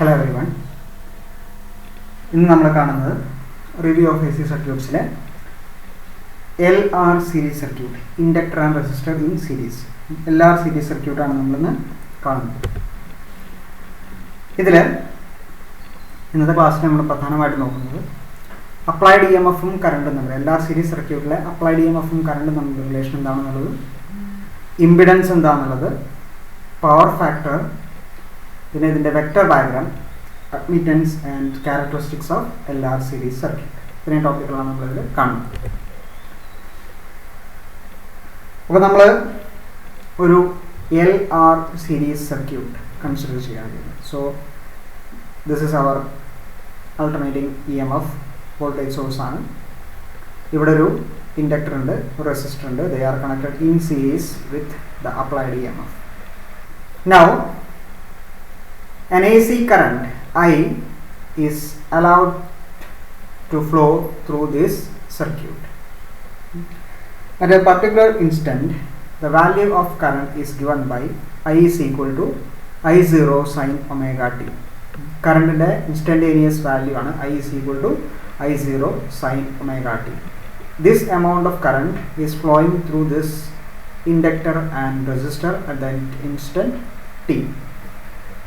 Hello everyone. ഇന്ന് നമ്മൾ കാണുന്നത് review of AC സർക്യൂട്ട്സിലെ LR series circuit, inductor and resistor in series. LR series സർക്യൂട്ടാണ് നമ്മളിന്ന് കാണുന്നത്. ഇതിൽ ഇന്നത്തെ ക്ലാസ്സിൽ നമ്മൾ പ്രധാനമായിട്ട് നോക്കുന്നത് അപ്ലൈഡ് EMFും കറണ്ടും തമ്മിൽ, LR സീരീസ് സർക്യൂട്ടിലെ അപ്ലൈഡ് EMFും കറണ്ടും തമ്മിലുള്ള റിലേഷൻ എന്താണെന്നുള്ളത്, ഇമ്പിഡൻസ് എന്താണെന്നുള്ളത്, പവർ ഫാക്ടർ, പിന്നെ ഇതിൻ്റെ vector diagram, admittance and characteristics of LR series circuit. ഇത്രയും ടോപ്പിക്കുകളാണ് നമ്മളിതിൽ കാണുന്നത്. അപ്പോൾ നമ്മൾ ഒരു LR സീരീസ് സർക്യൂട്ട് കൺസിഡർ ചെയ്യാൻ കഴിയും. So this is our alternating EMF voltage source ആണ്. ഇവിടെ ഒരു ഇൻഡക്ടർ ഉണ്ട്, ഒരു റെസിസ്റ്റർ ഉണ്ട്. They are connected in series with the applied EMF. Now an AC current I is allowed to flow through this circuit. At a particular instant, the value of current is given by I is equal to I0 sin omega t. Current inde instantaneous value ആണ് I is equal to I0 sin omega t. This amount of current is flowing through this inductor and resistor at that instant t.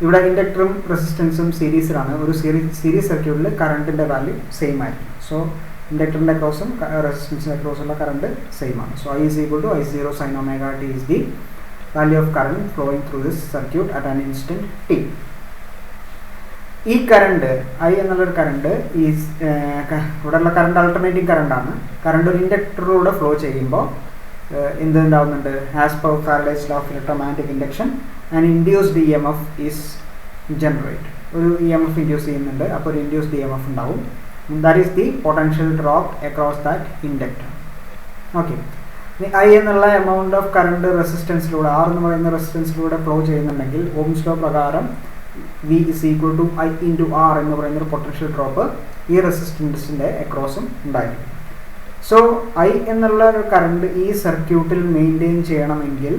ഇവിടെ ഇൻഡക്ടറും റെസിസ്റ്റൻസും സീരീസിലാണ്. ഒരു series സർക്യൂട്ടിൽ കറണ്ടിൻ്റെ value same ആയിരിക്കും. So ഇൻഡക്ടറിൻ്റെ അക്രോസും റെസിസ്റ്റൻസിൻ്റെ അക്രോസുള്ള current same ആണ്. So I is equal to I0 sin omega t is the value of current flowing through this circuit at an instant t. ഈ current I എന്നുള്ളൊരു current is ഇവിടെയുള്ള current alternating കറണ്ടാണ്. Current ഒരു ഇൻഡക്ടറിലൂടെ flow ചെയ്യുമ്പോൾ എന്തുണ്ടാവുന്നുണ്ട്? As per Faraday's law of electromagnetic induction and induced EMF is generate. ഒരു EMF induce ചെയ്യുന്നുണ്ട്, അപ്പോൾ ഒരു ഇൻഡ്യൂസ്ഡ് EMF ഉണ്ടാവും. That is the potential drop across that inductor. Okay, I എന്നുള്ള എമൗണ്ട് ഓഫ് കറണ്ട് റെസിസ്റ്റൻസിലൂടെ, R എന്ന് പറയുന്ന റെസിസ്റ്റൻസിലൂടെ ഫ്ലോ ചെയ്യുന്നുണ്ടെങ്കിൽ ഓംസ് ലോ പ്രകാരം V is equal to I into R എന്ന് പറയുന്നൊരു പൊട്ടൻഷ്യൽ ഡ്രോപ്പ് ഈ റെസിസ്റ്റൻസിൻ്റെ അക്രോസും ഉണ്ടായിരിക്കും. സോ I എന്നുള്ള ഒരു കറണ്ട് ഈ സർക്യൂട്ടിൽ മെയിൻറ്റെയിൻ ചെയ്യണമെങ്കിൽ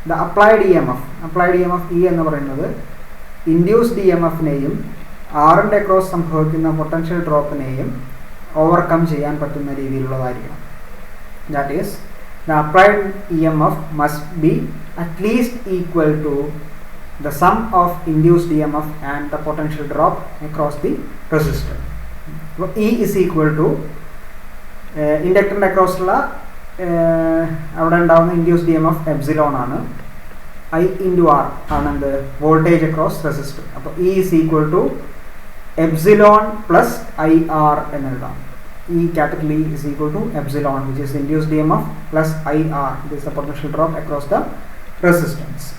ദ അപ്ലൈഡ് EMF E എന്ന് പറയുന്നത് ഇൻഡ്യൂസ്ഡ് EMFനെയും ആറിൻ്റെ അക്രോസ് സംഭവിക്കുന്ന പൊട്ടൻഷ്യൽ ഡ്രോപ്പിനെയും ഓവർകം ചെയ്യാൻ പറ്റുന്ന രീതിയിലുള്ളതായിരിക്കണം. That is the applied EMF must be at least equal to the sum of induced EMF and the potential drop across the resistor. അപ്പോൾ E is equal to ഇൻഡക്ടറിൻ്റെ അക്രോസുള്ള അവിടെ ഉണ്ടാകുന്ന ഇൻഡ്യൂസ്ഡ് EMF എപ്സിലോൺ ആണ്. I ഇൻറ്റു R ആണ് എന്ത്? Voltage across resistor. അപ്പോൾ E is equal to epsilon plus IR എന്ന് എഴുതാം. E capital E is equal to epsilon which is induced EMF plus IR, this is the potential drop across the resistance.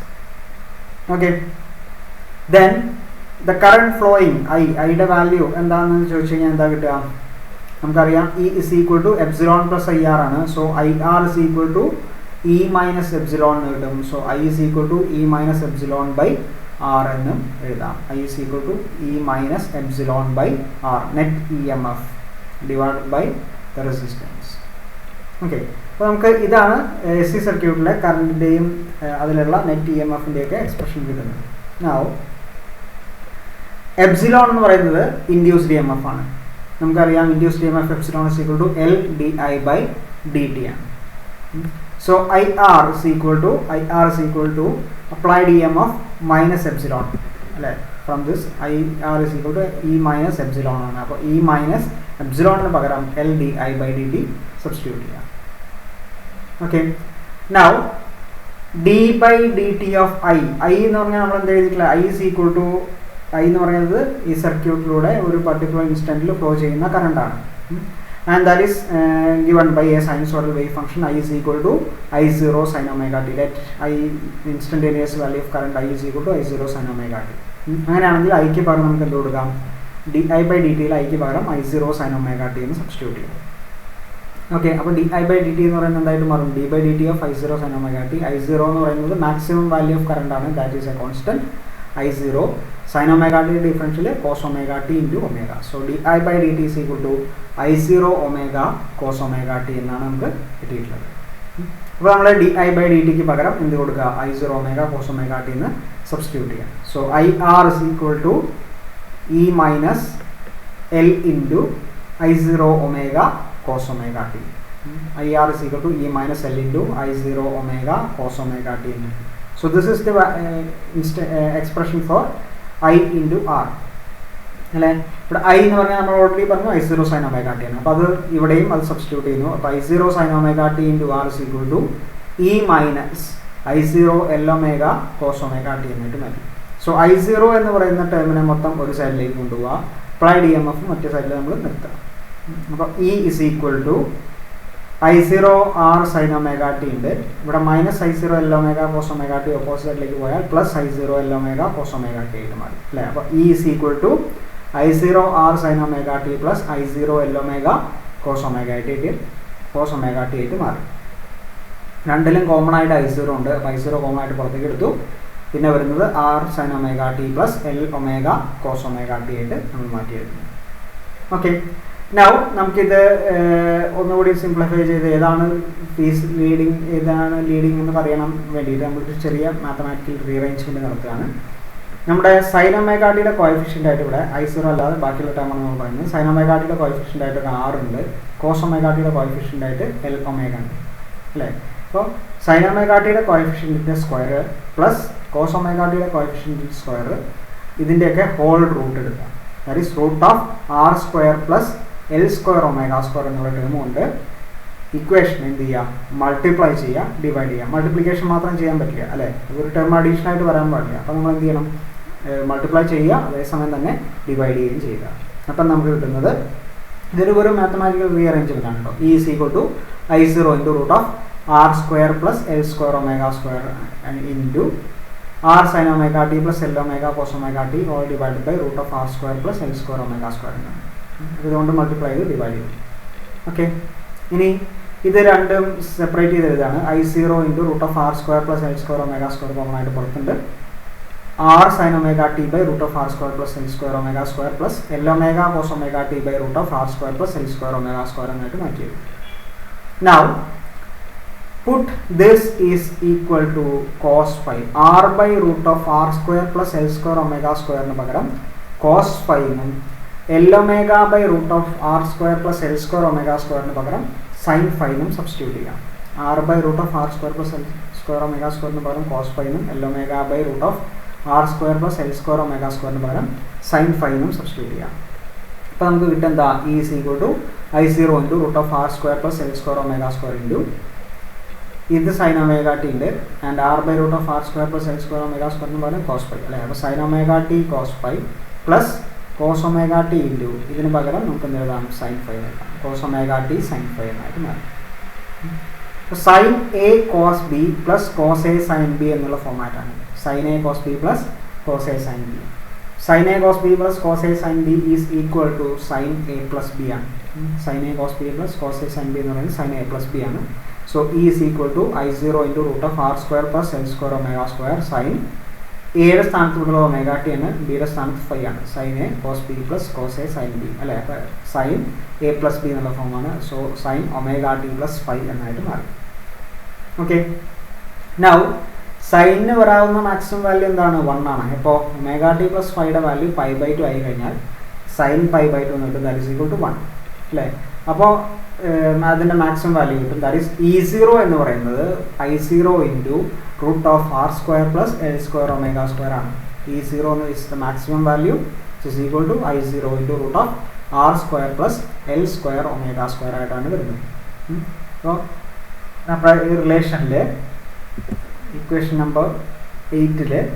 Okay, then the current flowing ഐയുടെ value എന്താണെന്ന് ചോദിച്ചു കഴിഞ്ഞാൽ എന്താ കിട്ടുക? നമുക്കറിയാം E is equal to epsilon plus IR ആണ്. So IR is equal to E minus epsilon എന്ന് കിട്ടും. So I is equal to E minus epsilon by R എന്നും എഴുതാം. I is equal to E minus epsilon by R net EMF divided by the resistance. Okay, അപ്പോൾ നമുക്ക് ഇതാണ് AC സർക്യൂട്ടിലെ കറണ്ടിൻ്റെയും അതിലുള്ള നെറ്റ് EMFൻ്റെയൊക്കെ എക്സ്പ്രഷൻ കിട്ടുന്നത്. നൗ എപ്സിലോൺ എന്ന് പറയുന്നത് ഇൻഡ്യൂസ്ഡ് EMF ആണ്. നമുക്കറിയാം ഇൻഡ്യൂസ്ഡ് EMF epsilon is equal to LdI/dt ആണ്. So IR is equal to applied EMF minus epsilon അല്ലേ? From this IR is equal to E minus epsilon ആണ്. അപ്പോൾ E മൈനസ് എപ്സിലോണിന് പകരം LdI/dt സബ്സ്റ്റിറ്റ്യൂട്ട് ചെയ്യാം. Okay, now d/dt of I എന്ന് പറഞ്ഞാൽ നമ്മൾ എന്ത് എഴുതിയിട്ടില്ല? I is equal to I എന്ന് പറയുന്നത് ഈ സർക്യൂട്ടിലൂടെ ഒരു പർട്ടിക്കുലർ ഇൻസ്റ്റൻറ്റിൽ ഫ്ലോ ചെയ്യുന്ന കറണ്ടാണ്. And that is given by a sinusoidal wave function I is equal to I0 sin omega t. Let instantaneous value of current I is equal to I0 sin omega t. അങ്ങനെയാണെങ്കിൽ ഐക്ക് പകരം നമുക്ക് എന്ത് കൊടുക്കാം? di/dt ഐക്ക് പകരം I0 sin omega t എന്ന് substitute ചെയ്യാം. ഓക്കെ, അപ്പോൾ di/dt എന്ന് പറയുന്നത് എന്തായിട്ട് മാറും? d/dt of I0 sin omega t. I0 എന്ന് പറയുന്നത് മാക്സിമം വാല്യൂ ഓഫ് കറണ്ട് ആണ്. That is A constant. I0 sin omega t differential cos omega t into omega. So di/dt is equal to I0 omega cos omega t എന്നാണ് നമുക്ക് കിട്ടിയിട്ടുള്ളത്. അപ്പോൾ നമ്മൾ di/dt പകരം എന്ത് കൊടുക്കുക? I0 omega cos omega t എന്ന് സബ്സ്റ്റിറ്റ്യൂട്ട് ചെയ്യാം. So IR is equal to E minus L into I0 omega cos omega t. IR is equal to E minus L into I0 omega cos omega t. So this is the expression for I into R. അല്ലേ, ഇവിടെ I എന്ന് പറഞ്ഞാൽ നമ്മൾ already പറഞ്ഞു I0 sin omega t ആണ്. അപ്പോൾ അത് ഇവിടെയും അത് സബ്സ്റ്റിറ്റ്യൂട്ട് ചെയ്യുന്നു. അപ്പോൾ I0 sin omega t into R is equal to E minus I0 L omega cos omega t എന്നിട്ട് മതി. സോ I0 എന്ന് പറയുന്ന ടേമിനെ മൊത്തം ഒരു സൈഡിലേക്ക് കൊണ്ടുപോവുക, അപ്ലൈഡ് EMF മറ്റേ സൈഡിൽ നമ്മൾ നിർത്തുക. അപ്പോൾ E is equal to I0 R sin omega t ഉണ്ട്, ഇവിടെ minus I0 L omega cos omega t ഓപ്പോസിറ്റിലേക്ക് പോയാൽ plus I0 L omega cos omega t ആയിട്ട് മാറി അല്ലേ. അപ്പോൾ E is equal to I0 R sin omega t plus I0 L omega cos omega t ആയിട്ട് മാറി. രണ്ടിലും കോമൺ ആയിട്ട് I0 ഉണ്ട്, അപ്പോൾ I0 കോമൺ ആയിട്ട് പുറത്തേക്ക് എടുത്തു. പിന്നെ വരുന്നത് R sin omega t plus L omega cos omega t ആയിട്ട് നമ്മൾ മാറ്റിയെടുക്കുന്നു. ഓക്കെ, നൗ നമുക്കിത് ഒന്നുകൂടി സിംപ്ലിഫൈ ചെയ്ത് ഏതാണ് ഫീസ് ലീഡിങ് ഏതാണ് ലീഡിങ് എന്ന് പറയാൻ വേണ്ടിയിട്ട് നമ്മളൊരു ചെറിയ മാത്തമാറ്റിക്കൽ റീഅറേഞ്ച്മെൻറ്റ് നടത്തുകയാണ്. നമ്മുടെ സൈൻ ഒമേഗ ടിയുടെ കോഎഫിഷ്യൻ്റ് ആയിട്ട് ഇവിടെ I0 അല്ലാതെ ബാക്കിയുള്ള ടേമാണ് നമ്മൾ പറയുന്നത്. സൈൻ ഒമേഗ ടിയുടെ കോഎഫിഷ്യൻ്റ് ആയിട്ട് ഒരു R ഉണ്ട്, കോസ് ഒമേഗ ടിയുടെ കോഎഫിഷ്യൻ്റ് ആയിട്ട് L ഒമേഗ ഉണ്ട് അല്ലേ. അപ്പോൾ സൈൻ ഒമേഗ ടിയുടെ കോഎഫിഷ്യൻറ്റിൻ്റെ സ്ക്വയർ പ്ലസ് കോസ് ഒമേഗ ടിയുടെ കോഎഫിഷ്യൻറ്റിൻ്റെ സ്ക്വയർ ഇതിൻ്റെയൊക്കെ ഹോൾ റൂട്ട് എടുക്കുക. That is root of R square plus L square omega square എന്നുള്ള ടേമും ഉണ്ട്. ഇക്വേഷൻ എന്ത് ചെയ്യുക, മൾട്ടിപ്ലൈ ചെയ്യുക, ഡിവൈഡ് ചെയ്യുക. മൾട്ടിപ്ലിക്കേഷൻ മാത്രം ചെയ്യാൻ പറ്റില്ല അല്ലേ, ഒരു ടേം അഡീഷണൽ ആയിട്ട് വരാൻ പാടില്ല. അപ്പോൾ നമ്മൾ എന്ത് ചെയ്യണം, മൾട്ടിപ്ലൈ ചെയ്യുക, അതേസമയം തന്നെ ഡിവൈഡ് ചെയ്യുകയും ചെയ്യുക. അപ്പം നമുക്ക് കിട്ടുന്നത് ഇതൊരു മാത്തമാറ്റിക്കൽ റീഅറേഞ്ച്മെൻ്റ് ആണ് കേട്ടോ. E is equal to I0 into root of R square plus L square omega square and into R sin omega t plus L omega cos omega t all divided by root of R square plus L square omega square എന്നാണ്. ഇതുകൊണ്ട് multiply ചെയ്ത് divide ചെയ്യും. Okay, ഇനി ഇത് രണ്ടും separate ചെയ്ത് എഴുതാണ്. I0 into root of R square plus L square omega square common ആയിട്ട് പുറത്തുണ്ട്. R sin omega t by root of R square plus L square omega square plus L omega cos omega t by root of R square plus L square omega square എന്നായിട്ട് മാറ്റിയത്. Now put this is equal to cos phi. R by root of R square plus L square omega square ന് പകരം cos phi നും L omega by root of R square plus L square omega square ന് പകരം sin phi നും substitute ചെയ്യാം. R by root of R square plus L square omega square ന് പകരം cos phi നും L omega by root of R square plus L square omega square ന് പകരം sin phi നും സബ്സ്റ്റിറ്റ്യൂട്ട് ചെയ്യാം. അപ്പോൾ നമുക്ക് കിട്ടും എന്താ, E is equal to I0 into root of R square plus L square omega square into ഇത് sin omega t ഉണ്ട് and R by root of R square plus L square omega square ന് പകരം cos phi അല്ലേ. അപ്പോൾ sin omega t cos phi plus cos omega t into ഇതിന് പകരം നമുക്ക് എന്ത് എഴുതാം, sin phi എഴുതാം. cos omega t sin phi എന്നായിട്ട് മാറും. sin a cos b plus cos a sin b എന്നുള്ള ഫോമാറ്റാണ്. sin a cos b plus cos a sin b. sin a cos b plus cos a sin b is equal to sin a plus b ആണ്. sin a cos b plus cos a sin b എന്ന് പറയുന്നത് sin a plus b ആണ്. So E is equal to I0 into root of R square plus L square omega square sin എയുടെ സ്ഥാനത്തുള്ള omega T ആണ്, ബിയുടെ സ്ഥാനത്ത് phi ആണ്. Sine A cos B plus cos A sine B അല്ലേ. അപ്പോൾ sine A plus B എന്നുള്ള ഫോമാണ്. So sine omega T plus phi എന്നായിട്ട് മാറി. ഓക്കെ, നൗ സൈനിന് വരാവുന്ന മാക്സിമം വാല്യൂ എന്താണ്, 1 ആണ്. ഇപ്പോൾ ഒമേഗ ടി പ്ലസ് ഫൈയുടെ വാല്യൂ π/2 ആയി കഴിഞ്ഞാൽ സൈൻ π/2 എന്ന് കിട്ടും, ദാറ്റ് ഈസ് ഈക്വൽ ടു 1 അല്ലേ. അപ്പോൾ അതിൻ്റെ മാക്സിമം വാല്യൂ കിട്ടും, ദാറ്റ് ഈസ് E0 എന്ന് പറയുന്നത് I0 into root of R square plus L square omega square ആണ്. E0 is the maximum value which is equal to I0 into root of R square plus L square omega square ആയിട്ടാണ് വരുന്നത്. അപ്പോൾ നമ്മുടെ ഈ റിലേഷനിൽ equation number 8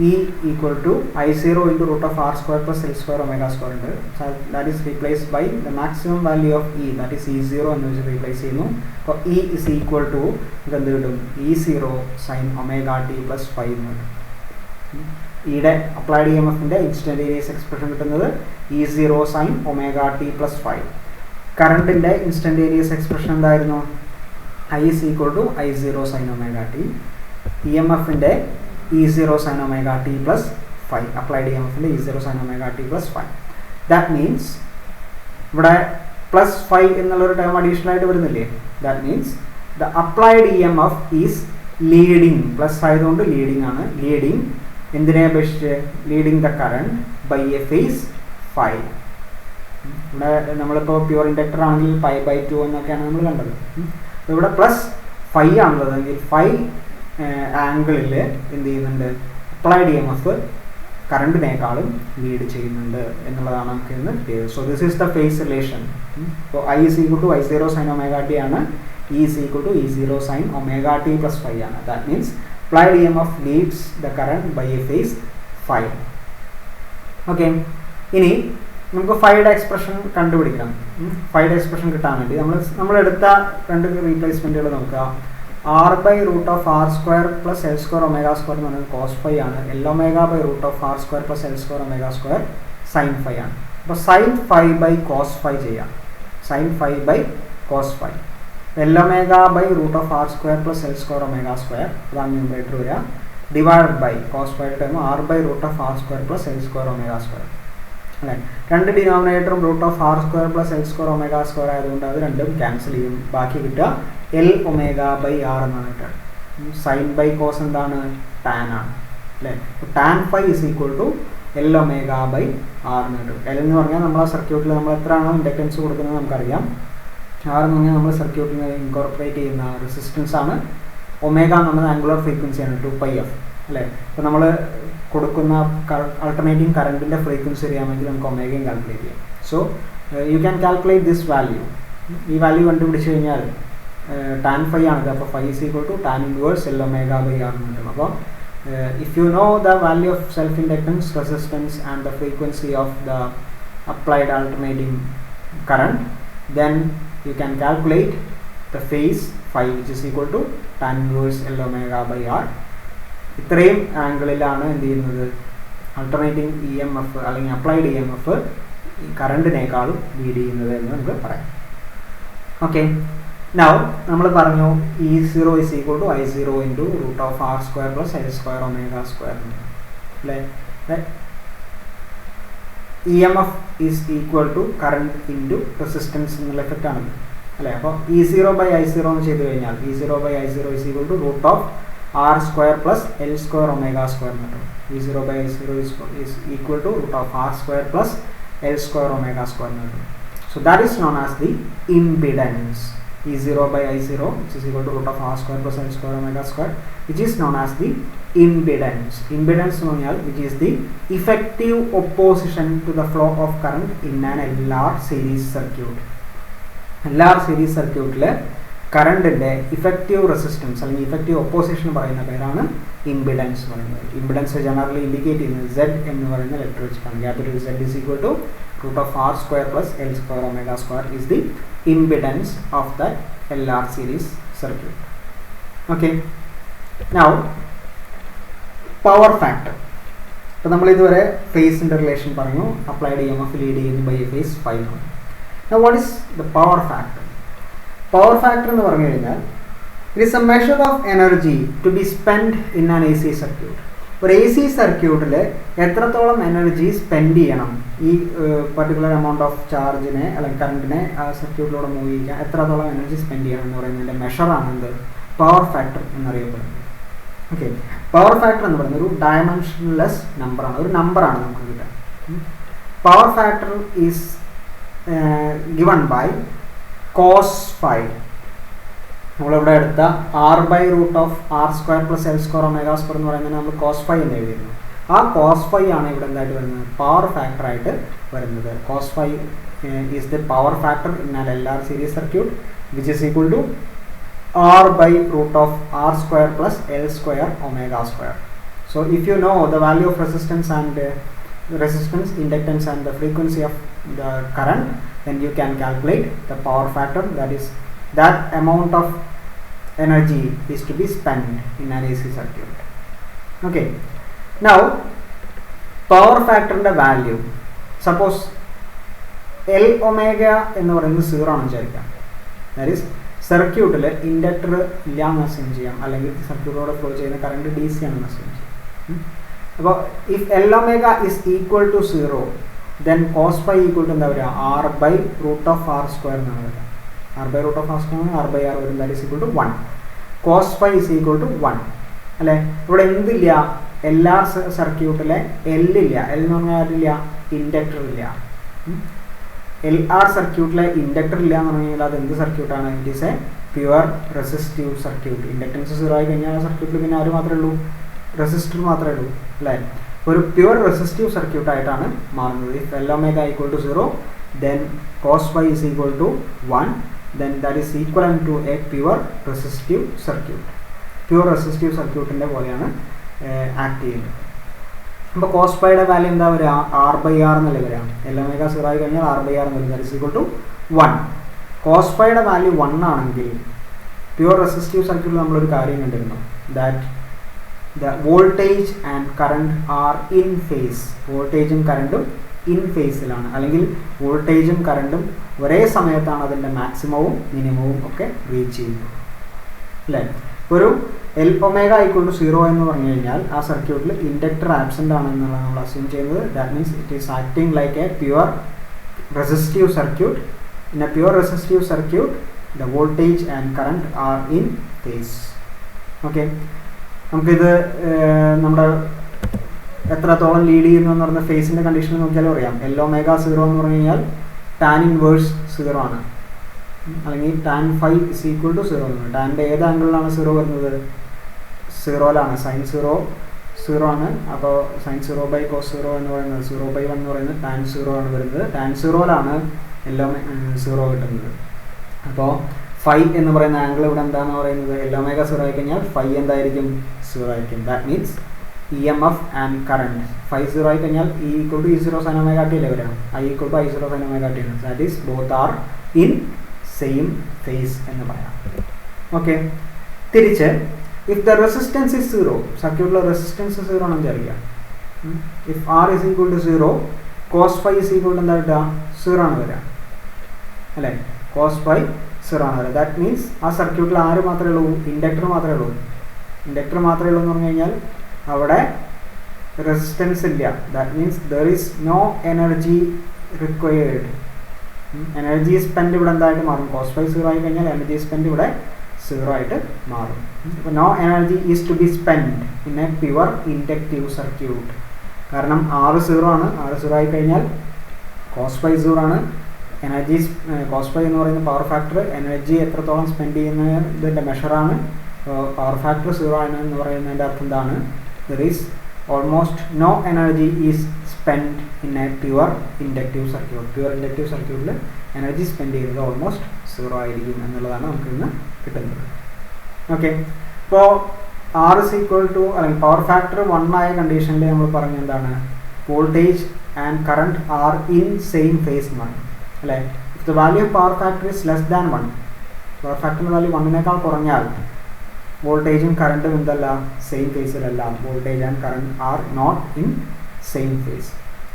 E equal to I0 into root of R square plus L square omega square ഉണ്ട്. So that is replaced by the maximum value of E, that is E0 എന്ന് വെച്ച് replace ചെയ്യുന്നു. അപ്പോൾ E is equal to ഇതെന്ത് കിട്ടും, E0 sin omega t plus 5 എന്ന് കിട്ടും. ഈയുടെ അപ്ലൈഡ് EMFൻ്റെ ഇൻസ്റ്റൻറ്റേനിയസ് എക്സ്പ്രഷൻ കിട്ടുന്നത് E0 sin omega t plus 5. കറണ്ടിൻ്റെ ഇൻസ്റ്റൻറ്റേനിയസ് എക്സ്പ്രഷൻ എന്തായിരുന്നു, I is equal to I0 sin omega t. EMFൻ്റെ E0 sin omega t plus 5. Applied EMF in E0 sin omega t plus 5. That means ഇവിടെ plus 5 എന്നുള്ളൊരു term additional ആയിട്ട് വരുന്നില്ലേ. That means the applied EMF is leading. Plus ആയതുകൊണ്ട് leading ആണ്. Leading എന്തിനെ അപേക്ഷിച്ച്, leading the current by a phase phi. ഇവിടെ നമ്മളിപ്പോൾ പ്യുവർ ഇൻഡക്ടർ ആണെങ്കിൽ പൈ ബൈ 2 എന്നൊക്കെയാണ് നമ്മൾ കണ്ടത്. ഇവിടെ പ്ലസ് ഫൈ ആണുള്ളത് എങ്കിൽ ഫൈ ആംഗിളിൽ എന്ത് ചെയ്യുന്നുണ്ട്, അപ്ലൈഡ് ഇ എം എഫ് കറണ്ടിനേക്കാളും ലീഡ് ചെയ്യുന്നുണ്ട് എന്നുള്ളതാണ് നമുക്ക് ഇന്ന് കിട്ടിയത്. So this is the phase relation. ഇപ്പോൾ I is equal to I0 sine omega T ആണ്, E is equal to E0 sine omega T plus phi ആണ്. That means applied E M F leads the current by a phase phi. Okay, ഇനി നമുക്ക് ഫൈയുടെ expression കണ്ടുപിടിക്കണം. ഫൈയുടെ expression കിട്ടാൻ വേണ്ടി നമ്മളെടുത്ത രണ്ട് റീപ്ലേസ്മെൻറ്റുകൾ നോക്കുക. R by root of R square plus L square omega square എന്ന് പറയുന്നത് കോസ് ഫൈ ആണ്. L omega by root of R square plus L square omega square sine phi ആണ്. അപ്പോൾ sine phi by cos phi ചെയ്യാം. Sine phi by cos phi. L omega by root of R square plus L square omega square, അതാണ് numerator വരിക, divide by cos ഫൈയുടെ time R by root of R square plus L square omega square അല്ലേ. രണ്ട് ഡിനോമിനേറ്ററും root of R square plus L square omega square ആയതുകൊണ്ട് അത് രണ്ടും cancel ചെയ്യും. ബാക്കി കിട്ടുക എൽ ഒമേഗ ബൈ ആർ എന്നാണ് കിട്ടുക. സൈൻ ബൈ കോസ് എന്താണ്, ടാൻ ആണ് അല്ലേ. Tan phi is equal to L omega by R എന്ന് കിട്ടും. എൽ എന്ന് പറഞ്ഞാൽ നമ്മളെ സർക്യൂട്ടിൽ നമ്മൾ എത്രയാണോ ഇൻഡക്റ്റൻസ് കൊടുക്കുന്നത് നമുക്കറിയാം. ആർ എന്ന് പറഞ്ഞാൽ നമ്മൾ സർക്യൂട്ടിൽ ഇൻകോർപ്പറേറ്റ് ചെയ്യുന്ന റെസിസ്റ്റൻസ് ആണ്. ഒമേഗ എന്ന് പറഞ്ഞത് ആംഗുലർ ഫ്രീക്വൻസിയാണ്, 2πf അല്ലേ. ഇപ്പോൾ നമ്മൾ കൊടുക്കുന്ന ആൾട്ടർനേറ്റിംഗ് കറണ്ടിൻ്റെ ഫ്രീക്വൻസി അറിയാമെങ്കിൽ നമുക്ക് ഒമേഗയും കാൽക്കുലേറ്റ് ചെയ്യാം. So you can calculate this value. ഈ വാല്യൂ കണ്ടുപിടിച്ച് കഴിഞ്ഞാൽ ടാൻ ഫൈ ആണിത്. അപ്പോൾ phi is equal to tan inverse L omega by R എന്ന് കിട്ടും. അപ്പോൾ if you know the value of self inductance, resistance and the frequency of the applied alternating current, then you can calculate the phase phi which is equal to tan inverse L omega by R. ഇത്രയും ആംഗിളിലാണ് എന്ത് ചെയ്യുന്നത്, alternating E M F അല്ലെങ്കിൽ applied E M F ഈ കറണ്ടിനേക്കാളും lead ചെയ്യുന്നത് എന്ന് നമുക്ക് പറയാം. Okay, now നമ്മൾ പറഞ്ഞു E0 is equal to I0 into root of R square plus L square omega square അല്ലേ. E M F is equal to current into resistance എന്നുള്ള effect ആണ് അല്ലേ. അപ്പോൾ E0 ബൈ I0 എന്ന് ചെയ്ത് കഴിഞ്ഞാൽ E0 by I0 is equal to root of R square plus L square omega square എന്ന് കിട്ടും. E0 by I0 is equal to root of R square plus L square omega square എന്ന് കിട്ടും. So that is known as the impedance. E0 by I0 which is equal to root of R square plus L square omega square, which is known as the impedance. Impedance എന്ന് പറഞ്ഞാൽ which is the effective opposition to the flow of current in an LR series circuit. LR series circuitൽ കറണ്ടിൻ്റെ effective resistance അല്ലെങ്കിൽ effective opposition പറയുന്ന പേരാണ് impedance പറയുന്നത്. Impedance generally indicate ചെയ്യുന്നത് Z എന്ന് പറയുന്ന ലെറ്റർ വെച്ചിട്ടാണ്. Capital Z is equal to root of R square plus L square omega square is the impedance of that LR series circuit. Okay, now power factor. അപ്പോൾ നമ്മൾ ഇതുവരെ ഫേസിൻ്റെ relation പറഞ്ഞു, applied E M F lead ചെയ്യുന്നു by a phase phi ആണ്. Now what is the power factor? Power factor എന്ന് പറഞ്ഞു കഴിഞ്ഞാൽ it is a measure of energy to be spent in an AC circuit. ഒരു A C സർക്യൂട്ടിൽ എത്രത്തോളം energy spend ചെയ്യണം, ഈ പർട്ടിക്കുലർ എമൗണ്ട് ഓഫ് ചാർജിനെ അല്ലെങ്കിൽ കറണ്ടിനെ ആ സർക്യൂട്ടിലൂടെ മൂവ് ചെയ്യാൻ എത്രത്തോളം എനർജി സ്പെൻഡ് ചെയ്യണം എന്ന് പറയുന്നതിൻ്റെ മെഷറാണ് എന്ത്, പവർ ഫാക്ടർ എന്നറിയപ്പെടുന്നത്. ഓക്കെ, പവർ ഫാക്ടർ എന്ന് പറയുന്നത് ഒരു ഡയമെൻഷൻലെസ് നമ്പറാണ്, ഒരു നമ്പറാണ് നമുക്ക് കിട്ടുക. Power factor is given by cos phi. നമ്മളിവിടെ എടുത്ത R by root of R square plus L square omega square എന്ന് പറയുന്നത് നമ്മൾ കോസ് ഫൈ എന്ന് എഴുതിയിരുന്നു. ആ കോസ് ഫൈ ആണ് ഇവിടെ എന്തായിട്ട് വരുന്നത്, പവർ ഫാക്ടറായിട്ട് വരുന്നത്. Cos phi is the power factor in an LR series circuit which is equal to R by root of R square plus L square omega square. So if you know the value of resistance and resistance, inductance and the frequency of the current, then you can calculate the power factor, that is that amount of energy is to be spent in an AC circuit. Okay, now power factor ന്റെ value, suppose L omega എന്ന് പറയുന്നത് 0 ആണെന്ന് വിചാരിക്കാം. that is സർക്യൂട്ടിൽ inductor ഇല്ലാന്ന് assume ചെയ്യാം, അല്ലെങ്കിൽ സർക്യൂട്ടിലൂടെ ഫ്ലോ ചെയ്യുന്ന കറണ്ട് DC ആണെന്ന് അസ്യൂം ചെയ്യാം. അപ്പോൾ if L omega is equal to 0 then cos phi equal to എന്താ പറയുക, R by root of R square എന്നാണ് വരിക. R by root of R square R by R വരും, that is equal to 1. Cos phi is equal to 1 അല്ലേ. ഇവിടെ എന്തില്ല, LR സർക്യൂട്ടിലെ എല്ലില്ല. L എന്ന് പറഞ്ഞാൽ ആരില്ല, ഇൻഡക്ടർ ഇല്ല. LR സർക്യൂട്ടിലെ ഇൻഡക്ടർ ഇല്ല എന്ന് പറഞ്ഞു കഴിഞ്ഞാൽ അത് എന്ത് സർക്യൂട്ടാണ്? It is A pure resistive circuit. Inductance 0 ആയി കഴിഞ്ഞാൽ ആ സർക്യൂട്ടിൽ പിന്നെ ആര് മാത്രമേ ഉള്ളൂ? റെസിസ്റ്റർ മാത്രമേ ഉള്ളൂ അല്ലേ? ഒരു പ്യുവർ റെസിസ്റ്റീവ് സർക്യൂട്ടായിട്ടാണ് മാറുന്നത്. If L omega equal to 0 then cos phi is equal to 1, then that is equivalent to a pure resistive circuit. Pure resistive സർക്യൂട്ടിൻ്റെ പോലെയാണ് ആക്ട് ചെയ്യുന്നത്. അപ്പോൾ കോസ് പൈയുടെ വാല്യൂ എന്താ വരിക? R/R എന്നല്ലേ വരിക. L omega 0 ആയി കഴിഞ്ഞാൽ R/R എന്നല്ലേ, that is equal to 1. Cos പൈയുടെ വാല്യൂ 1 ആണെങ്കിൽ പ്യുവർ റെസിസ്റ്റീവ് സർക്യൂട്ടിൽ നമ്മളൊരു കാര്യം കണ്ടിരുന്നു, ദാറ്റ് the voltage and current are in phase. വോൾട്ടേജും കറണ്ടും ഇൻ ഫേസിലാണ്, അല്ലെങ്കിൽ വോൾട്ടേജും കറണ്ടും ഒരേ സമയത്താണ് അതിൻ്റെ മാക്സിമവും മിനിമവും ഒക്കെ റീച്ച് ചെയ്യുന്നത് അല്ലേ? ഒരു L omega equal to 0 എന്ന് പറഞ്ഞു കഴിഞ്ഞാൽ ആ സർക്യൂട്ടിൽ ഇൻഡക്ടർ ആബ്സെൻ്റ് ആണെന്നാണ് നമ്മൾ അസ്യൂം ചെയ്യുന്നത്. That means it is acting like A pure resistive circuit. In a pure resistive circuit the voltage and current are in phase. Okay, നമുക്കിത് നമ്മുടെ എത്രത്തോളം ലീഡ് ചെയ്യുന്നു എന്ന് പറഞ്ഞ ഫേസിൻ്റെ കണ്ടീഷനിൽ നോക്കിയാലും അറിയാം. L omega 0 എന്ന് പറഞ്ഞു കഴിഞ്ഞാൽ tan inverse 0 ആണ്, അല്ലെങ്കിൽ tan phi is equal to 0 ആണ്. ടാൻ്റെ ഏത് ആംഗിളിലാണ് 0 വരുന്നത്? 0ലാണ്. sin 0 ആണ്. അപ്പോൾ sin 0 by cos 0 എന്ന് പറയുന്നത് 0/1 എന്ന് പറയുന്നത് tan 0 ആണ് വരുന്നത്. tan 0ലാണ് L omega 0 കിട്ടുന്നത്. അപ്പോൾ phi എന്ന് പറയുന്ന ആംഗിൾ ഇവിടെ എന്താണെന്ന് പറയുന്നത്? L omega 0 ആയി കഴിഞ്ഞാൽ phi എന്തായിരിക്കും? 0 ആയിരിക്കും. That means EMF and current phi 0 ആയി കഴിഞ്ഞാൽ E equal to E0 sin omega t അല്ലേ വരാം. I equal to I0 sin omega t ആണ്. That is both are in same phase എന്ന് പറയാം. ഓക്കെ, തിരിച്ച് ഇഫ് ദ റെസിസ്റ്റൻസ് ഇസ് 0, സർക്യൂട്ടിലെ resistance 0 ആണെന്ന് വിചാരിക്കുക. If R is equal to 0, cos phi is equal to എന്താ കിട്ടുക? 0 ആണ് വരിക അല്ലേ? cos phi 0 ആണ് വരിക. ദാറ്റ് മീൻസ് ആ സർക്യൂട്ടിൽ ആര് മാത്രമേ ഉള്ളൂ? ഇൻഡക്ടർ മാത്രമേ ഉള്ളൂ. ഇൻഡക്ടർ മാത്രമേ ഉള്ളൂ എന്ന് പറഞ്ഞു കഴിഞ്ഞാൽ അവിടെ റെസിസ്റ്റൻസ് ഇല്ല. That means there is no energy required. Energy spend ഇവിടെ എന്തായിട്ട് മാറും? കോസ് പൈ 0 ആയി കഴിഞ്ഞാൽ എനർജി സ്പെൻഡ് ഇവിടെ 0 ആയിട്ട് മാറും. അപ്പോൾ no energy is to be spend in a pure inductive circuit. കാരണം R 0 ആണ്. R 0 ആയി കഴിഞ്ഞാൽ കോസ് പൈ 0 ആണ്. എനർജി കോസ് പൈ എന്ന് പറയുന്ന പവർ ഫാക്ടർ എനർജി എത്രത്തോളം സ്പെൻഡ് ചെയ്യുന്നതിൻ്റെ മെഷറാണ്. പവർ ഫാക്ടർ 0 ആണ് എന്ന് പറയുന്നതിൻ്റെ അർത്ഥം എന്താണ്? There is almost no energy is spend in a pure inductive circuit. Pure inductive സർക്യൂട്ടിൽ എനർജി സ്പെൻഡ് ചെയ്യുന്നത് ഓൾമോസ്റ്റ് 0 ആയിരിക്കും എന്നുള്ളതാണ് നമുക്ക് ഇന്ന് കിട്ടുന്നത്. ഓക്കെ, ഇപ്പോൾ R is equal to അല്ലെങ്കിൽ പവർ ഫാക്ടർ 1 ആയ കണ്ടീഷനിൽ നമ്മൾ പറഞ്ഞ എന്താണ്? Voltage and current are in same phase എന്നാണ് അല്ലേ? If the value of power factor is less than 1, പവർ ഫാക്ടറിൻ്റെ വാല്യൂ 1നേക്കാൾ കുറഞ്ഞാൽ വോൾട്ടേജും കറണ്ടും എന്തല്ല? സെയിം ഫേസിലല്ല. Voltage and current are not in same phase.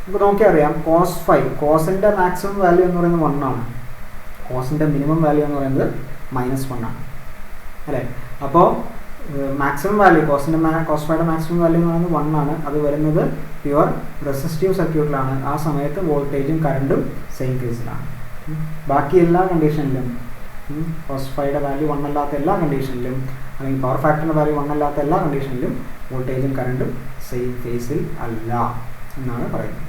ഇപ്പോൾ നോക്കിയറിയാം, കോസ് ഫൈ, കോസിൻ്റെ മാക്സിമം വാല്യൂ എന്ന് പറയുന്നത് 1 ആണ്. കോസിൻ്റെ മിനിമം വാല്യൂ എന്ന് പറയുന്നത് -1 ആണ് അല്ലേ? അപ്പോൾ മാക്സിമം വാല്യൂ കോസ് ഫൈയുടെ മാക്സിമം വാല്യൂ എന്ന് പറയുന്നത് 1 ആണ്. അത് വരുന്നത് പ്യുവർ റെസിസ്റ്റീവ് സർക്യൂട്ടിലാണ്. ആ സമയത്ത് വോൾട്ടേജും കറണ്ടും സെയിം ഫേസിലാണ്. ബാക്കി എല്ലാ കണ്ടീഷനിലും കോസ് ഫൈയുടെ വാല്യൂ 1 അല്ലാത്ത എല്ലാ കണ്ടീഷനിലും, അല്ലെങ്കിൽ പവർ ഫാക്ടറിൻ്റെ വാല്യൂ 1 അല്ലാത്ത എല്ലാ കണ്ടീഷനിലും വോൾട്ടേജും കറണ്ടും സെയിം ഫേസിൽ അല്ല എന്നാണ് പറയുന്നത്.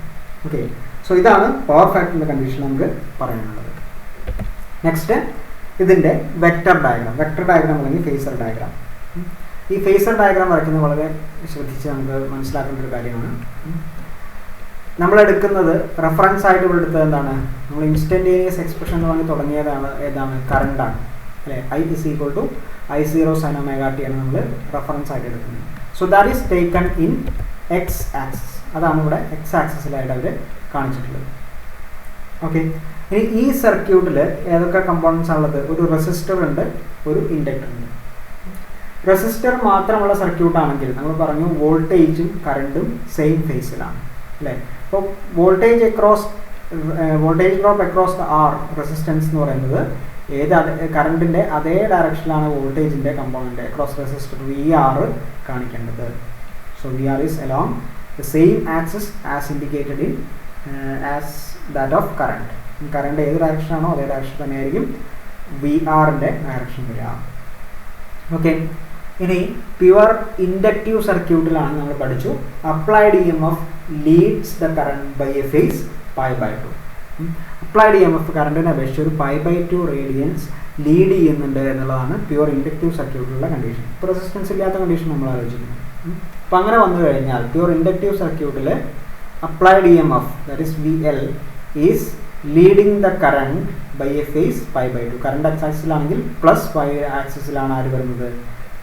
ഓക്കെ, സോ ഇതാണ് പവർ ഫാക്ടറിൻ്റെ കണ്ടീഷൻ നമുക്ക് പറയാനുള്ളത്. നെക്സ്റ്റ് ഇതിൻ്റെ വെക്റ്റർ ഡയഗ്രാം അല്ലെങ്കിൽ ഫേസർ ഡയഗ്രാം. ഈ ഫേസർ ഡയഗ്രാം വരയ്ക്കുന്നത് വളരെ ശ്രദ്ധിച്ച് നമുക്ക് മനസ്സിലാക്കേണ്ട ഒരു കാര്യമാണ്. നമ്മളെടുക്കുന്നത് റെഫറൻസ് ആയിട്ട് ഇവിടെ എടുത്തത് എന്താണ്? നമ്മൾ ഇൻസ്റ്റൻറ്റേനിയസ് എക്സ്പ്രഷൻ എന്ന് പറഞ്ഞ് തുടങ്ങിയതാണ് ഏതാണ്? കറണ്ടാണ് അല്ലേ? I is equal to I0 sin omega t ആണ് നമ്മൾ റെഫറൻസ് ആയിട്ട് എടുക്കുന്നത്. So that is taken in X axis. അതാണ് ഇവിടെ എക്സ് ആക്സിസിലായിട്ട് അവർ കാണിച്ചിട്ടുള്ളത്. ഓക്കെ, ഇനി ഈ സർക്യൂട്ടിൽ ഏതൊക്കെ കമ്പോണൻസ് ആണുള്ളത്? ഒരു റെസിസ്റ്റർ ഉണ്ട്, ഒരു ഇൻഡക്ടർ ഉണ്ട്. റെസിസ്റ്റർ മാത്രമുള്ള സർക്യൂട്ടാണെങ്കിൽ നമ്മൾ പറഞ്ഞു വോൾട്ടേജും കറണ്ടും സെയിം ഫേസിലാണ് അല്ലേ? അപ്പോൾ voltage drop across the R resistance എന്ന് പറയുന്നത് കറണ്ടിൻ്റെ അതേ ഡയറക്ഷനിലാണ് വോൾട്ടേജിൻ്റെ കമ്പോണൻ്റ് അക്രോസ് റെസിസ്റ്റർ VR കാണിക്കേണ്ടത്. So VR is along the same axis as indicated in as that of current. Current ഏത് ഡയറക്ഷനാണോ അതേ ഡയറക്ഷൻ തന്നെയായിരിക്കും VRൻ്റെ ഡയറക്ഷൻ വരിക. ഓക്കെ, ഇനി പ്യുവർ ഇൻഡക്റ്റീവ് സർക്യൂട്ടിലാണ് നമ്മൾ പഠിച്ചു applied E M F leads the current by a phase π/2. Applied E M F കറണ്ടിനെ അപേക്ഷിച്ച് ഒരു π/2 റേഡിയൻസ് ലീഡ് ചെയ്യുന്നുണ്ട് എന്നുള്ളതാണ് പ്യുവർ ഇൻഡക്റ്റീവ് സർക്യൂട്ടിലുള്ള കണ്ടീഷൻ. ഇപ്പോൾ റെസിസ്റ്റൻസ് ഇല്ലാത്ത കണ്ടീഷൻ നമ്മൾ ആലോചിക്കുന്നത്. അപ്പോൾ അങ്ങനെ വന്നു കഴിഞ്ഞാൽ പ്യുവർ ഇൻഡക്റ്റീവ് സർക്യൂട്ടിൽ applied E M F that is V L is leading the current by a phase π/2. കറണ്ട് ആക്സിസിലാണെങ്കിൽ പ്ലസ് y ആക്സിസിലാണ് ആര് വരുന്നത്,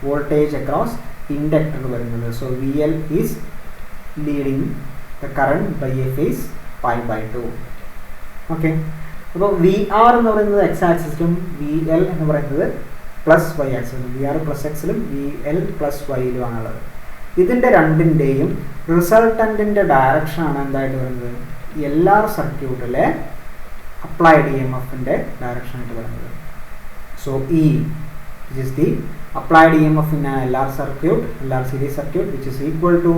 വോൾട്ടേജ് അക്രോസ് ഇൻഡക്ടർ വരുന്നത്. So V L is leading the current by a phase π/2. Okay, അപ്പോൾ V R എന്ന് പറയുന്നത് X ആക്സിസിലും വി എൽ എന്ന് പറയുന്നത് പ്ലസ് വൈ ആക്സിസിലും, വി ആർ പ്ലസ് എക്സിലും വി എൽ പ്ലസ് വൈയിലുമാണുള്ളത്. ഇതിൻ്റെ രണ്ടിൻ്റെയും റിസൾട്ടൻറ്റിൻ്റെ ഡയറക്ഷനാണ് എന്തായിട്ട് വരുന്നത്, എൽ ആർ സർക്യൂട്ടിലെ അപ്ലൈഡ് ഇ എം എഫിൻ്റെ ഡയറക്ഷനായിട്ട് വരുന്നത്. So E which is the applied E M F in L R circuit, L R series circuit, which is equal to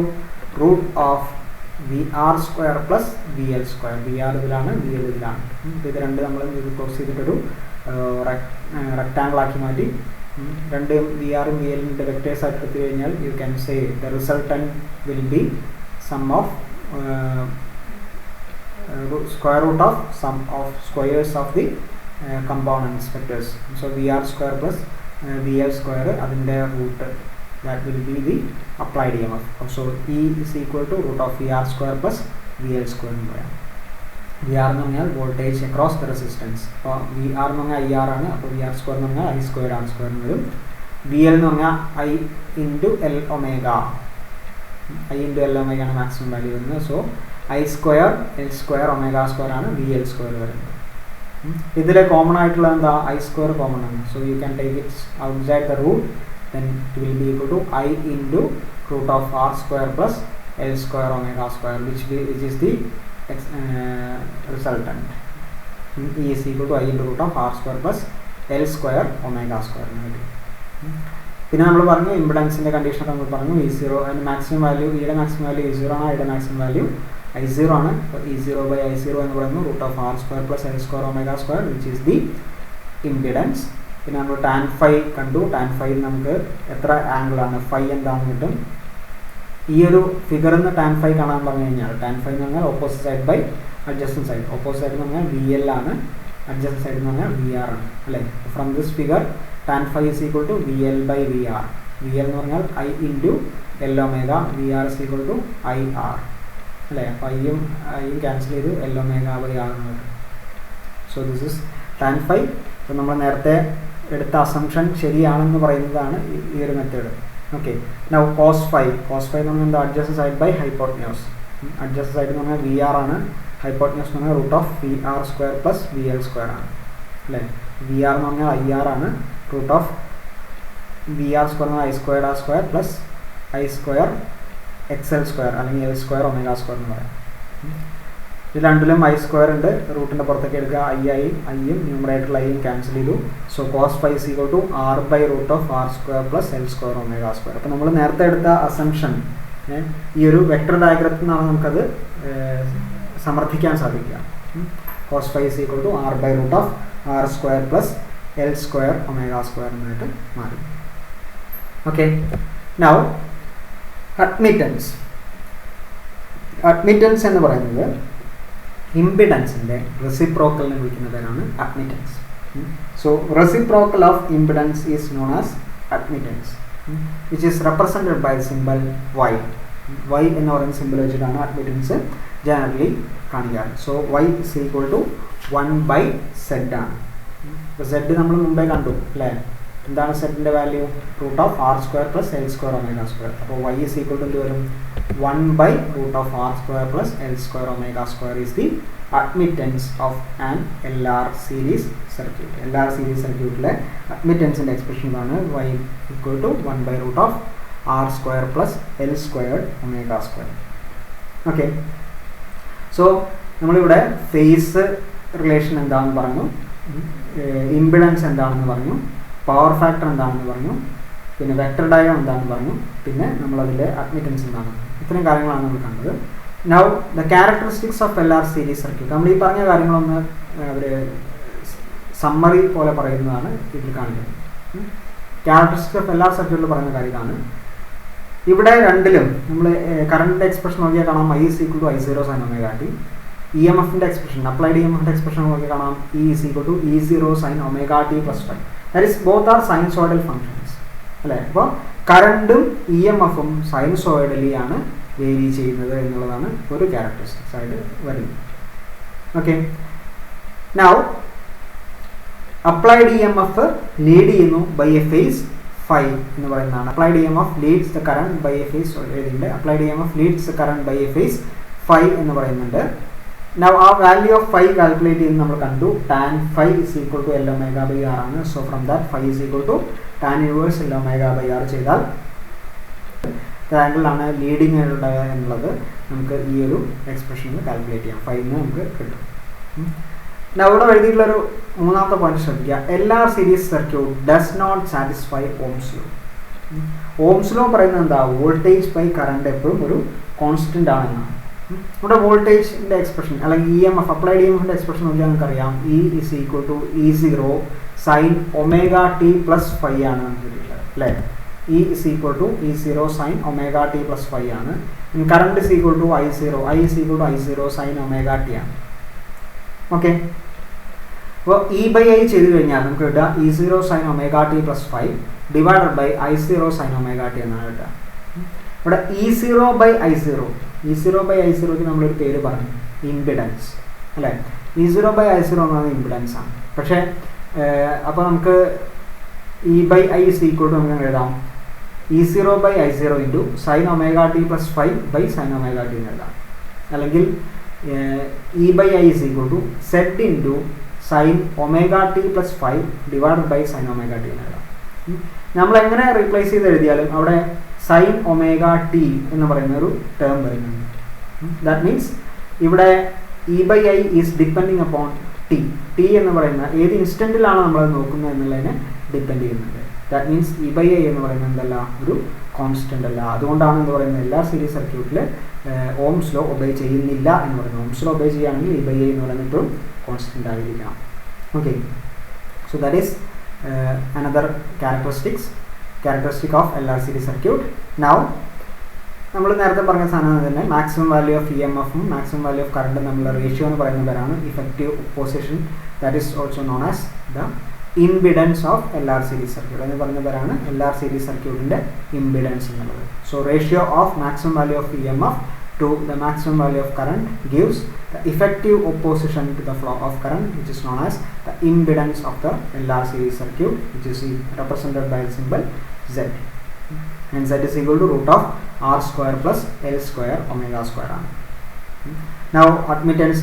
root of V R square plus V L square. V R ഇതിലാണ്, V L ഇതിലാണ്. ഇത് രണ്ട് നമ്മൾ ഇത് close ചെയ്തിട്ടൊരു rectangle ആക്കി മാറ്റി രണ്ട് V ആറും വി എല്ലിൻ്റെ വെക്ടേഴ്സ് ആയിട്ട് എടുത്തു കഴിഞ്ഞാൽ you can say the resultant will be sum of square root of sum of squares of the components vectors. So vr square plus vl square adinte root, that will be the applied EMF. So E is equal to root of vr square plus vl square എന്ന് പറയാം. vr എന്ന് പറഞ്ഞാൽ voltage across the resistance. അപ്പോൾ vr എന്ന് പറഞ്ഞാൽ IR ആണ്. അപ്പോൾ vr square എന്ന് പറഞ്ഞാൽ I സ്ക്വയർ R സ്ക്വയർ എന്ന് വരും. vl എന്ന് പറഞ്ഞാൽ I into L omega, I into L omega ആണ് മാക്സിമം വാല്യൂ വരുന്നത്. So I square L square omega square ആണ് വി എൽ സ്ക്വയർ വരുന്നത്. ഇതിലെ കോമൺ ആയിട്ടുള്ള എന്താ, I സ്ക്വയർ കോമൺ ആണ്. So you can take its outside the root, then it will be equal to I into root of R square plus L square omega square, which is the resultant. E is equal to I into root of R square plus L square omega square. പിന്നെ നമ്മൾ പറഞ്ഞു ഇംപിഡൻസിൻ്റെ കണ്ടീഷനൊക്കെ നമ്മൾ പറഞ്ഞു E0 അതിന് maximum value, ഇയുടെ maximum value E0 ആണ്, ഐയുടെ maximum value I0 ആണ്. അപ്പോൾ E0 by I0 എന്ന് പറയുന്നത് root of R square plus L square omega square, which is the impedance. പിന്നെ നമ്മൾ ടാൻ ഫൈ കണ്ടു. ടാൻ ഫൈ നമുക്ക് എത്ര ആംഗിളാണ്, ഫൈ എന്താണെന്ന് കിട്ടും. ഈ ഒരു ഫിഗറിൽ നിന്ന് ടാൻ ഫൈ കാണാൻ പറഞ്ഞു കഴിഞ്ഞാൽ ടാൻ ഫൈ എന്ന് പറഞ്ഞാൽ opposite side by adjacent side. Opposite side എന്ന് പറഞ്ഞാൽ വി എൽ ആണ്, അഡ്ജസ്റ്റൻറ്റ് സൈഡ് എന്ന് പറഞ്ഞാൽ വി ആർ ആണ് അല്ലേ. From this figure tan phi is equal to V L by V R. V L എന്ന് പറഞ്ഞാൽ I into L omega, V R is equal to I R അല്ലേ. അപ്പോൾ ഐയും ക്യാൻസൽ ചെയ്തു, എൽ ഒമേഗ ബൈ ആർ എന്ന് പറയും. So this is tan phi. അപ്പോൾ നമ്മൾ നേരത്തെ എടുത്ത അസംഷൻ ശരിയാണെന്ന് പറയുന്നതാണ് ഈ ഒരു method. Okay, now cos phi. Cos phi എന്ന് പറഞ്ഞാൽ എന്താ, adjacent side by hypotenuse. Adjacent side എന്ന് പറഞ്ഞാൽ വി ആർ ആണ്, ഹൈപ്പോട്ടന്യൂസ് എന്ന് പറഞ്ഞാൽ root of V R square plus V L square ആണ് അല്ലേ. വി ആർ എന്ന് പറഞ്ഞാൽ I ആർ ആണ്, root of V R square എന്ന് പറഞ്ഞാൽ I square R square plus I square X L square അല്ലെങ്കിൽ എൽ സ്ക്വയർ ഒമേഗ സ്ക്വയർ എന്ന് പറയാം. ഇത് രണ്ടിലും I സ്ക്വയർ ഉണ്ട്, റൂട്ടിൻ്റെ പുറത്തേക്ക് എടുക്കുക, ഐയും ന്യൂമറേറ്ററിൽ ഐയും ക്യാൻസൽ ചെയ്തു. So cos phi is equal to R by root of R square plus L square omega square. അപ്പോൾ നമ്മൾ നേരത്തെ എടുത്ത അസംഷൻ ഈ ഒരു വെക്ടർ ഡയഗ്രത്തിൽ നിന്നാണ് നമുക്കത് സമർത്ഥിക്കാൻ സാധിക്കുക. Cos phi is equal to R by root of R square plus L square omega square എന്നായിട്ട് മാറി. Okay, now admittance. അഡ്മിറ്റൻസ് എന്ന് പറയുന്നത് ഇംപിഡൻസിൻ്റെ റെസിപ്രോക്കലിനെ വിളിക്കുന്ന പേരാണ് admittance. So reciprocal of impedance is known as admittance, which is represented by symbol Y. Y എന്ന് പറയുന്ന simple വെച്ചിട്ടാണ് അഡ്മിറ്റൻസ് ജനറലി കാണിക്കാറ്. So Y is equal to 1/Z ആണ്. ഇപ്പോൾ Z നമ്മൾ മുമ്പേ കണ്ടു അല്ലേ. എന്താണ് സെറ്റിൻ്റെ വാല്യൂ, root of R square plus L square omega square. അപ്പോൾ Y ഇസ് ഈക്വൽ ടു എന്ത് വരും, 1/root of r square plus L square omega square is the admittance of an LR series circuit. LR series circuit le admittance in expression ആണ് Y equal to 1/root of r square plus L squared omega square. Okay, so നമ്മളിവിടെ face relation എന്താണെന്ന് പറഞ്ഞു, impedance എന്താണെന്ന് പറഞ്ഞു, power factor എന്താണെന്ന് പറഞ്ഞു, പിന്നെ vector diagram എന്താണെന്ന് പറഞ്ഞു, പിന്നെ നമ്മളതിലെ അഡ്മിറ്റൻസ് എന്താണ്, ഇത്രയും കാര്യങ്ങളാണ് നമ്മൾ കണ്ടത്. Now the characteristics of LR series circuit. നമ്മൾ ഈ പറഞ്ഞ കാര്യങ്ങളൊന്ന് അവർ സമ്മറി പോലെ പറയുന്നതാണ് ഇതിൽ കാണിക്കുന്നത്. ക്യാരക്ടറിസ്റ്റിക്സ് ഓഫ് LR സർക്യൂട്ടിൽ പറയുന്ന കാര്യമാണ്. ഇവിടെ രണ്ടിലും നമ്മൾ കറണ്ടിൻ്റെ എക്സ്പ്രഷൻ നോക്കിയാൽ കാണാം I is equal to I0 sin omega t. EMFിൻ്റെ എക്സ്പ്രഷൻ, അപ്ലൈഡ് EMFിൻ്റെ എക്സ്പ്രഷൻ നോക്കിയാൽ കാണാം E is equal to E0 sin omega t plus phi. That is both R sinusoidal functions അല്ലേ. അപ്പോൾ കറണ്ടും EMFും സൈൻസോയിഡലി ആണ് വേരി ചെയ്യുന്നത് എന്നുള്ളതാണ് ഒരു ക്യാരക്ടറിസ്റ്റിക്സ് ആയിട്ട് വരുന്നത്. Okay, now applied EMF lead ചെയ്യുന്നു ബൈ എ ഫേസ് phi എന്ന് പറയുന്നതാണ്. Applied EMF leads the current by a phase എഴുതിയിട്ടുണ്ട്. Applied EMF leads the current by a phase phi എന്ന് പറയുന്നുണ്ട്. നൗ ആ വാല്യൂ ഓഫ് phi കാൽക്കുലേറ്റ് ചെയ്യുന്നത് നമ്മൾ കണ്ടു. tan phi is equal to L omega by R ആണ്. So from that phi is equal to tan inverse L omega by R ചെയ്താൽ ആംഗിളാണ് leading എന്നുള്ളത് നമുക്ക് ഈ ഒരു എക്സ്പ്രഷനിൽ കാൽക്കുലേറ്റ് ചെയ്യാം. phi എന്ന് നമുക്ക് കിട്ടും. ഇവിടെ എഴുതിയിട്ടുള്ളൊരു മൂന്നാമത്തെ പോയിന്റ് ശ്രദ്ധിക്കുക. LR series circuit does not satisfy Ohm's law. Ohm's law പറയുന്നത് എന്താ? വോൾട്ടേജ് ബൈ കറണ്ട് എപ്പോഴും ഒരു കോൺസ്റ്റന്റ് ആണെന്നാണ്. ഇവിടെ വോൾട്ടേജിൻ്റെ എക്സ്പ്രഷൻ അല്ലെങ്കിൽ EMF അപ്ലൈഡ് EMFിൻ്റെ എക്സ്പ്രഷൻ നോക്കിയാൽ നമുക്കറിയാം E is equal to E0 sin omega t plus phi ആണ് നമുക്ക് കിട്ടിയിട്ടുള്ളത് അല്ലേ. E is equal to E0 sin omega t plus phi ആണ്. Current is equal to I0 is equal to I0 sin omega t ആണ്. Okay, അപ്പോൾ E/I ചെയ്ത് കഴിഞ്ഞാൽ നമുക്ക് കിട്ടുക E0 sin omega t plus phi divided by I0 sin omega t എന്നാണ് കിട്ടുക. ഇവിടെ E0 by I0ക്ക് നമ്മളൊരു പേര് പറഞ്ഞു, ഇംപിഡൻസ് അല്ലേ. E0 by I0 എന്ന് പറയുന്നത് ഇംപിഡൻസ് ആണ്. പക്ഷേ അപ്പോൾ നമുക്ക് E/I is equal to നമുക്ക് എഴുതാം E0 by I0 into sin omega t plus phi by sin omega t എന്ന് എഴുതാം. അല്ലെങ്കിൽ E/I is equal to Z into sin omega t plus phi divided by sin omega t എന്ന് എഴുതാം. നമ്മൾ എങ്ങനെ replace ചെയ്ത് എഴുതിയാലും അവിടെ sin omega t എന്ന് പറയുന്ന ഒരു ടേം വരുന്നുണ്ട്. ദാറ്റ് മീൻസ് ഇവിടെ E/I is depending upon T എന്ന് പറയുന്ന ഏത് ഇൻസ്റ്റൻറ്റിലാണ് നമ്മൾ നോക്കുന്നത് എന്നുള്ളതിനെ ഡിപ്പെൻഡ് ചെയ്യുന്നുണ്ട്. ദാറ്റ് മീൻസ് E/I എന്ന് പറയുന്നത് എന്തല്ല, ഒരു കോൺസ്റ്റൻ്റ് അല്ല. അതുകൊണ്ടാണ് എന്ന് പറയുന്നത് എല്ലാ സീരീസ് സർക്യൂട്ടിൽ ഓംസ് ലോ ഒബേ ചെയ്യുന്നില്ല എന്ന് പറയുന്നത്. ഓംസ് ലോ ഒബേ ചെയ്യുകയാണെങ്കിൽ E/I എന്ന് പറയുന്നത് എപ്പോഴും കോൺസ്റ്റൻ്റ് ആയിരിക്കണം. Okay, so that is another characteristic of LR series circuit. Now നമ്മൾ നേരത്തെ പറഞ്ഞ സാധനം തന്നെ മാക്സിമം വാല്യൂ ഓഫ് EMFും മാക്സിമം വാല്യൂ ഓഫ് കറണ്ടും തമ്മിലുള്ള റേഷ്യോ എന്ന് പറയുന്ന പേരാണ് effective opposition. That is also known as the impedance of LR series circuit എന്ന് പറഞ്ഞ പേരാണ് LR series സർക്യൂട്ടിൻ്റെ ഇംപിഡൻസ് എന്നുള്ളത്. So ratio of maximum value of EMF to the maximum value of current gives the effective opposition to the flow of current, which is known as the impedance of the LR series circuit, which is represented by the symbol Z. And Z is equal to root of R square plus L square omega square. Now admittance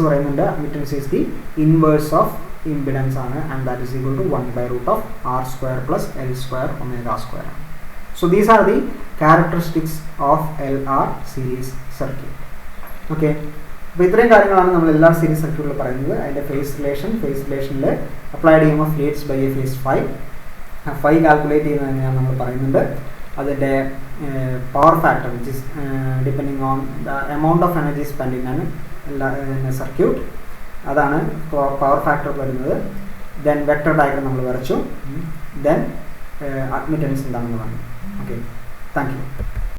is the inverse of impedance and that is equal to 1 by root of R square plus L square omega square. So these are the characteristics of LR series circuit. Okay, അപ്പോൾ ഇത്രയും കാര്യങ്ങളാണ് നമ്മൾ LR series സർക്യൂട്ടിൽ പറയുന്നത്. അതിൻ്റെ phase റിലേഷനിൽ applied EMF leads by a phase phi calculate ചെയ്യുന്നത് തന്നെയാണ് നമ്മൾ പറയുന്നുണ്ട്. അതിൻ്റെ power factor which is depending on the amount of energy spend in circuit, അതാണ് പവർ ഫാക്ടർ വരുന്നത്. ദെൻ വെക്ടർ ഡയഗ്രം നമ്മൾ വരച്ചു. ദെൻ അഡ്മിറ്റൻസ് എന്താണെന്ന് പറഞ്ഞു. Okay, thank you.